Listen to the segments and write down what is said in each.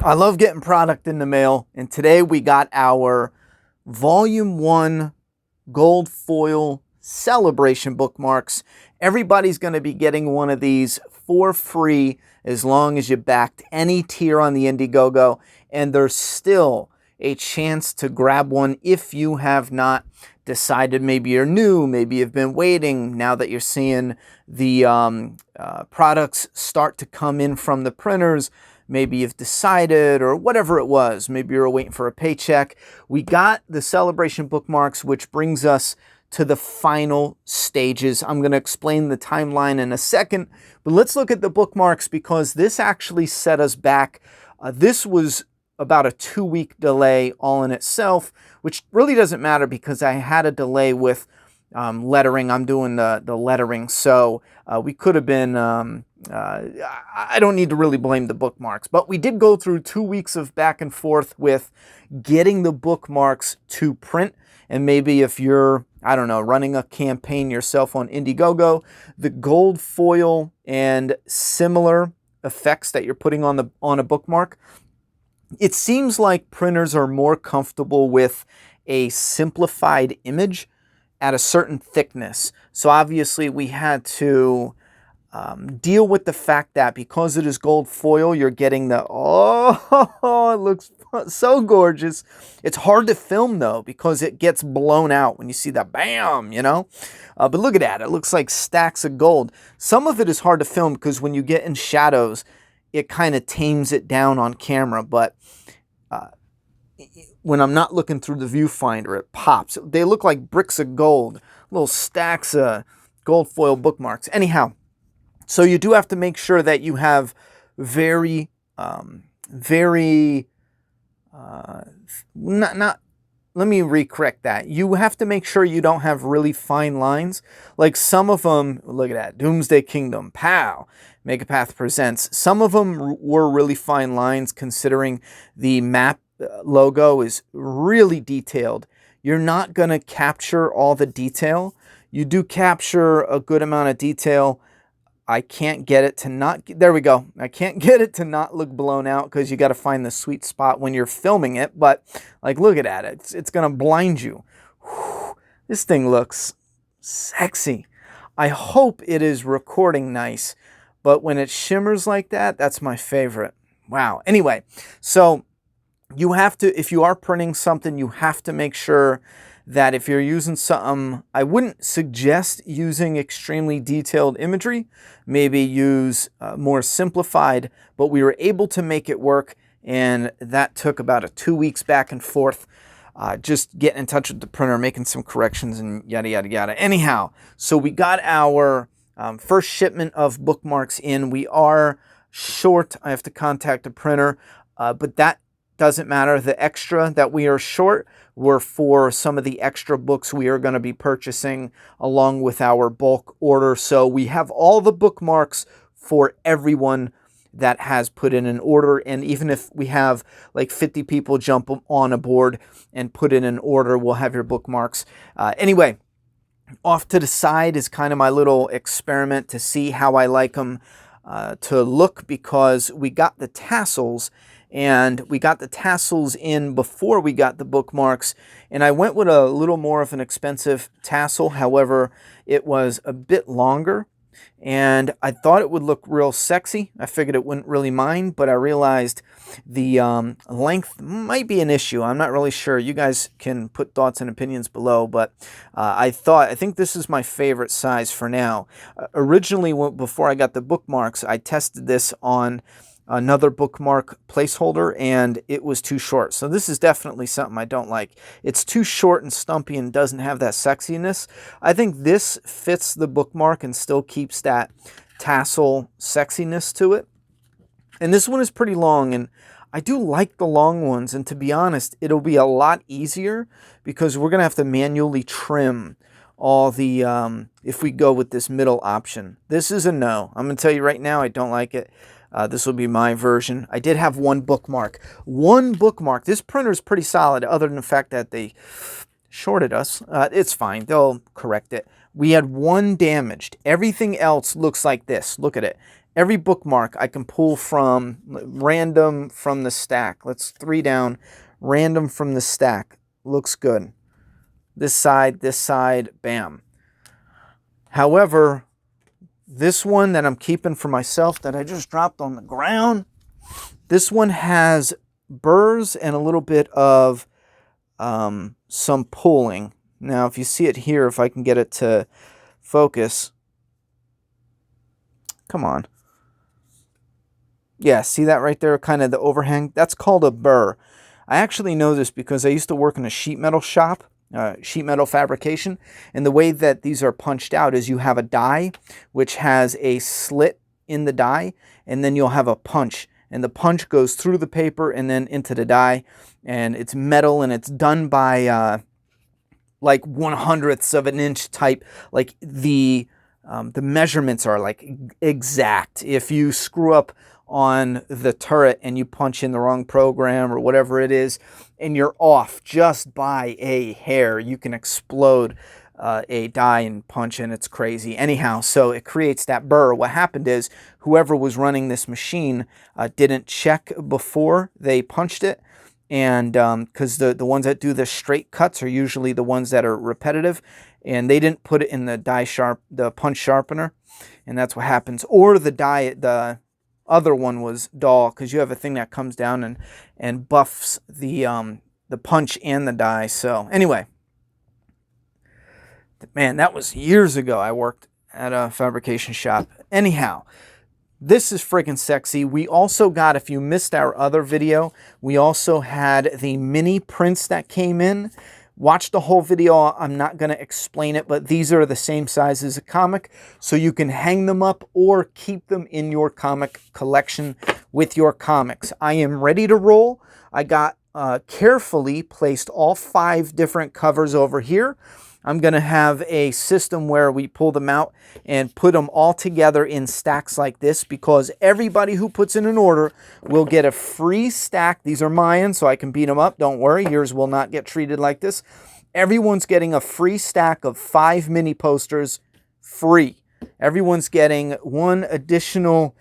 I love getting product in the mail, and today we got our Volume 1 gold foil celebration bookmarks. Everybody's going to be getting one of these for free as long as you backed any tier on the Indiegogo, and there's still a chance to grab one if you have not decided. Maybe you're new, maybe you've been waiting now that you're seeing the products start to come in from the printers. Maybe you've decided, or whatever it was. Maybe you're waiting for a paycheck. We got the celebration bookmarks, which brings us to the final stages. I'm going to explain the timeline in a second, but let's look at the bookmarks because this actually set us back. This was about a 2-week delay all in itself, which really doesn't matter because I had a delay with lettering. I'm doing the lettering, so we could have been, I don't need to really blame the bookmarks, but we did go through 2 weeks of back and forth with getting the bookmarks to print. And maybe if you're, I don't know, running a campaign yourself on Indiegogo, the gold foil and similar effects that you're putting on a bookmark, it seems like printers are more comfortable with a simplified image at a certain thickness. So obviously we had to deal with the fact that because it is gold foil, you're getting the, oh, it looks so gorgeous. It's hard to film though because it gets blown out when you see that bam, you know. But look at that, it looks like stacks of gold. Some of it is hard to film because when you get in shadows, it kind of tames it down on camera. But when I'm not looking through the viewfinder, it pops. They look like bricks of gold, little stacks of gold foil bookmarks. Anyhow, so you do have to make sure that you have let me recorrect that. You have to make sure you don't have really fine lines. Like some of them, look at that, Doomsday Kingdom, pow, Megapath Presents. Some of them were really fine lines considering the map logo is really detailed. You're not going to capture all the detail. You do capture a good amount of detail. I can't get it to not, there we go. I can't get it to not look blown out because you got to find the sweet spot when you're filming it. But like, look at that. It's going to blind you. Whew, this thing looks sexy. I hope it is recording nice, but when it shimmers like that, that's my favorite. Wow. Anyway, so you have to, if you are printing something, you have to make sure that if you're using something, I wouldn't suggest using extremely detailed imagery. Maybe use more simplified, but we were able to make it work, and that took about a 2 weeks back and forth. Just getting in touch with the printer, making some corrections, and yada, yada, yada. Anyhow, so we got our first shipment of bookmarks in. We are short. I have to contact the printer, but that doesn't matter. The extra that we are short were for some of the extra books we are going to be purchasing along with our bulk order. So we have all the bookmarks for everyone that has put in an order. And even if we have like 50 people jump on a board and put in an order, we'll have your bookmarks. Anyway, off to the side is kind of my little experiment to see how I like them to look, because we got the tassels. And we got the tassels in before we got the bookmarks. And I went with a little more of an expensive tassel. However, it was a bit longer. And I thought it would look real sexy. I figured it wouldn't really mind. But I realized the length might be an issue. I'm not really sure. You guys can put thoughts and opinions below. But I think this is my favorite size for now. Originally, before I got the bookmarks, I tested this on another bookmark placeholder, and it was too short. So this is definitely something I don't like. It's too short and stumpy and doesn't have that sexiness. I think this fits the bookmark and still keeps that tassel sexiness to it. And this one is pretty long, and I do like the long ones. And to be honest, it'll be a lot easier because we're going to have to manually trim all the, if we go with this middle option. This is a no. I'm going to tell you right now, I don't like it. This will be my version. I did have one bookmark. One bookmark. This printer is pretty solid other than the fact that they shorted us. It's fine. They'll correct it. We had one damaged. Everything else looks like this. Look at it. Every bookmark I can pull from random from the stack. Let's 3 down, random from the stack. Looks good. This side, bam. However, this one that I'm keeping for myself that I just dropped on the ground, this one has burrs and a little bit of some pulling. Now, if you see it here, if I can get it to focus. Come on. Yeah, see that right there, kind of the overhang? That's called a burr. I actually know this because I used to work in a sheet metal shop, sheet metal fabrication, and the way that these are punched out is you have a die which has a slit in the die, and then you'll have a punch, and the punch goes through the paper and then into the die, and it's metal, and it's done by like 1/100ths of an inch type. Like the measurements are like exact. If you screw up on the turret and you punch in the wrong program or whatever it is, and you're off just by a hair, you can explode a die and punch, and it's crazy. Anyhow, so it creates that burr. What happened is whoever was running this machine didn't check before they punched it, and because the ones that do the straight cuts are usually the ones that are repetitive, and they didn't put it in the punch sharpener, and that's what happens. Or the other one was dull, because you have a thing that comes down and buffs the punch and the die. So anyway, man, that was years ago. I worked at a fabrication shop. Anyhow, this is freaking sexy. We also got, if you missed our other video, we also had the mini prints that came in. Watch the whole video. I'm not going to explain it, but these are the same size as a comic, so you can hang them up or keep them in your comic collection with your comics. I am ready to roll. I got carefully placed all 5 different covers over here. I'm going to have a system where we pull them out and put them all together in stacks like this, because everybody who puts in an order will get a free stack. These are mine, so I can beat them up. Don't worry, yours will not get treated like this. Everyone's getting a free stack of 5 mini posters free. Everyone's getting 1 additional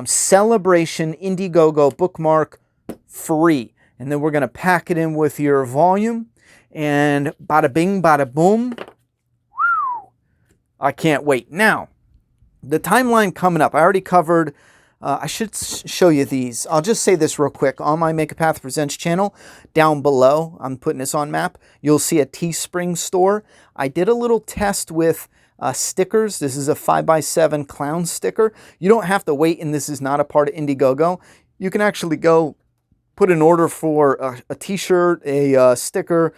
Celebration Indiegogo bookmark free. And then we're going to pack it in with your volume. And bada bing, bada boom. I can't wait. Now, the timeline coming up. I already covered, I should show you these. I'll just say this real quick. On my Make a Path Presents channel, down below, I'm putting this on map, you'll see a Teespring store. I did a little test with stickers. This is a 5x7 clown sticker. You don't have to wait, and this is not a part of Indiegogo. You can actually go put an order for a t-shirt, a sticker,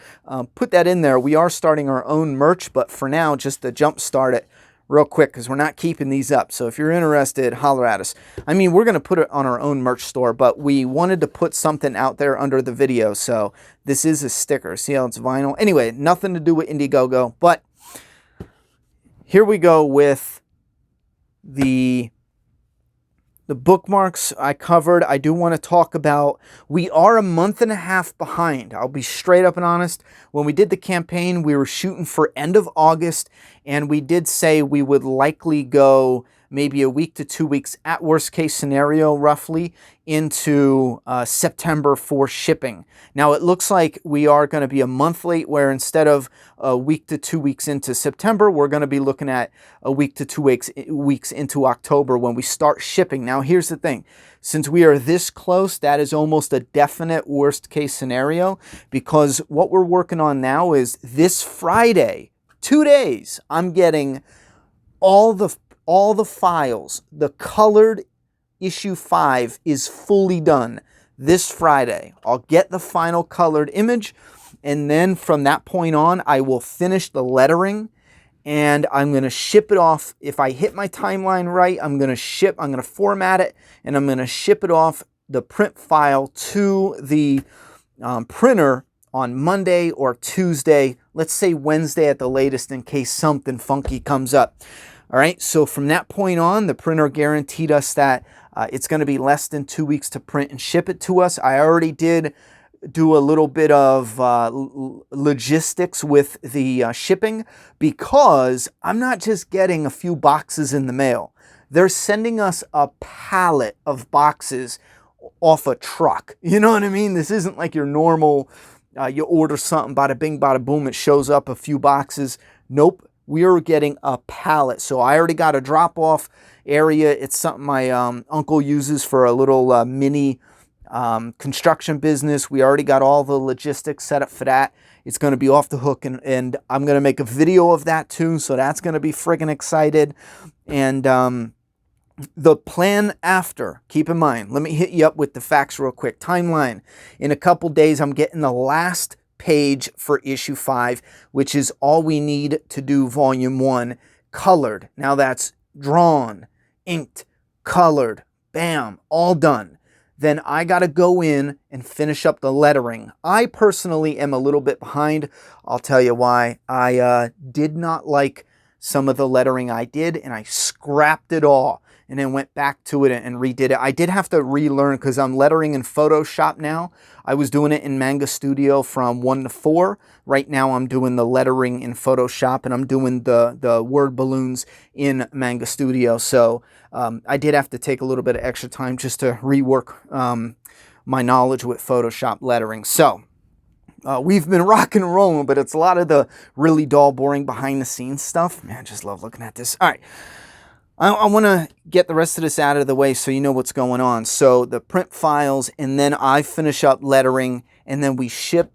put that in there. We are starting our own merch, but for now, just to jump start it real quick, because we're not keeping these up. So if you're interested, holler at us. I mean, we're going to put it on our own merch store, but we wanted to put something out there under the video. So this is a sticker. See how it's vinyl? Anyway, nothing to do with Indiegogo, but here we go with the bookmarks I covered. I do want to talk about, we are a month and a half behind. I'll be straight up and honest. When we did the campaign, we were shooting for end of August, and we did say we would likely go maybe a week to 2 weeks, at worst case scenario, roughly, into September for shipping. Now, it looks like we are going to be a month late, where instead of a week to 2 weeks into September, we're going to be looking at a week to 2 weeks into October when we start shipping. Now, here's the thing. Since we are this close, that is almost a definite worst case scenario, because what we're working on now is this Friday, 2 days, I'm getting all the files. The colored issue 5 is fully done this Friday. I'll get the final colored image, and then from that point on, I will finish the lettering, and I'm going to ship it off. If I hit my timeline right, I'm going to format it, and I'm going to ship it off, the print file, to the printer on Monday or Tuesday, let's say Wednesday at the latest, in case something funky comes up. All right, so from that point on, the printer guaranteed us that it's going to be less than 2 weeks to print and ship it to us. I already did do a little bit of logistics with the shipping, because I'm not just getting a few boxes in the mail. They're sending us a pallet of boxes off a truck. You know what I mean? This isn't like your normal, you order something, bada bing, bada boom, it shows up a few boxes. Nope, we are getting a pallet. So I already got a drop-off area. It's something my uncle uses for a little mini construction business. We already got all the logistics set up for that. It's going to be off the hook, and I'm going to make a video of that too, so that's going to be friggin' excited. And the plan after, keep in mind, let me hit you up with the facts real quick. Timeline. In a couple days, I'm getting the last page for issue 5, which is all we need to do volume 1, colored. Now that's drawn, inked, colored, bam, all done. Then I got to go in and finish up the lettering. I personally am a little bit behind. I'll tell you why. I did not like some of the lettering I did, and I scrapped it all and then went back to it and redid it. I did have to relearn because I'm lettering in Photoshop now. I was doing it in Manga Studio from 1 to 4. Right now I'm doing the lettering in Photoshop, and I'm doing the word balloons in Manga Studio. So I did have to take a little bit of extra time just to rework my knowledge with Photoshop lettering. So we've been rocking and rolling, but it's a lot of the really dull, boring behind-the-scenes stuff. Man, I just love looking at this. All right. I want to get the rest of this out of the way so you know what's going on. So the print files, and then I finish up lettering, and then we send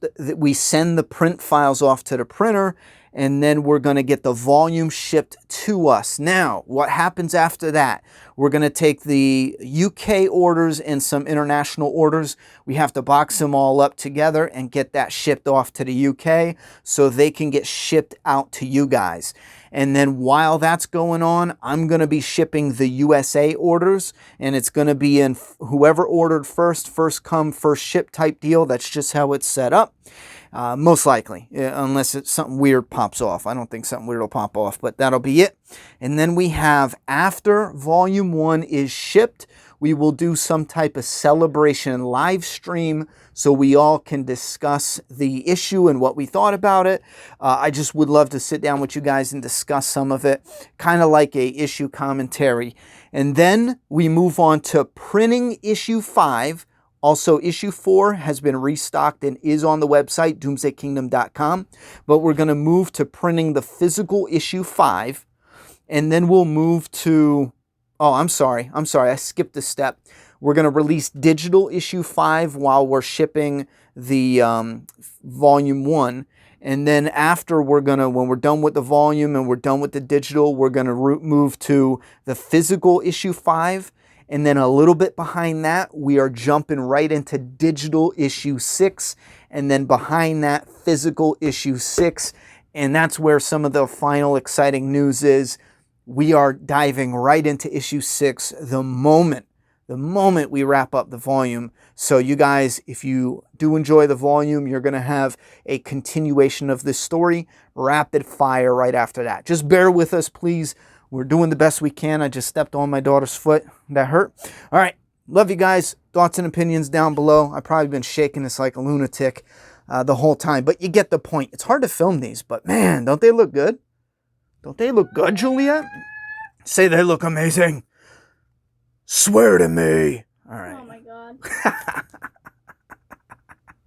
the print files off to the printer, and then we're going to get the volume shipped to us. Now, what happens after that? We're going to take the UK orders and some international orders. We have to box them all up together and get that shipped off to the UK so they can get shipped out to you guys. And then while that's going on, I'm going to be shipping the USA orders, and it's going to be in whoever ordered first come, first ship type deal. That's just how it's set up. Most likely, unless something weird pops off. I don't think something weird will pop off, but that'll be it. And then we have, after volume 1 is shipped, we will do some type of celebration live stream so we all can discuss the issue and what we thought about it. I just would love to sit down with you guys and discuss some of it, kind of like a issue commentary. And then we move on to printing issue 5. Also, issue 4 has been restocked and is on the website, doomsdaykingdom.com. But we're going to move to printing the physical issue 5. And then we'll move to... Oh, I'm sorry. I skipped a step. We're going to release digital issue 5 while we're shipping the volume 1. And then after when we're done with the volume and we're done with the digital, we're going to move to the physical issue 5. And then a little bit behind that, we are jumping right into digital issue 6. And then behind that, physical issue 6. And that's where some of the final exciting news is. We are diving right into issue 6 the moment we wrap up the volume. So you guys, if you do enjoy the volume, you're going to have a continuation of this story, rapid fire right after that. Just bear with us, please. We're doing the best we can. I just stepped on my daughter's foot. That hurt. All right. Love you guys. Thoughts and opinions down below. I've probably been shaking this like a lunatic the whole time, but you get the point. It's hard to film these, but man, don't they look good? Don't they look good, Juliet? Say they look amazing. Swear to me. All right. Oh my God.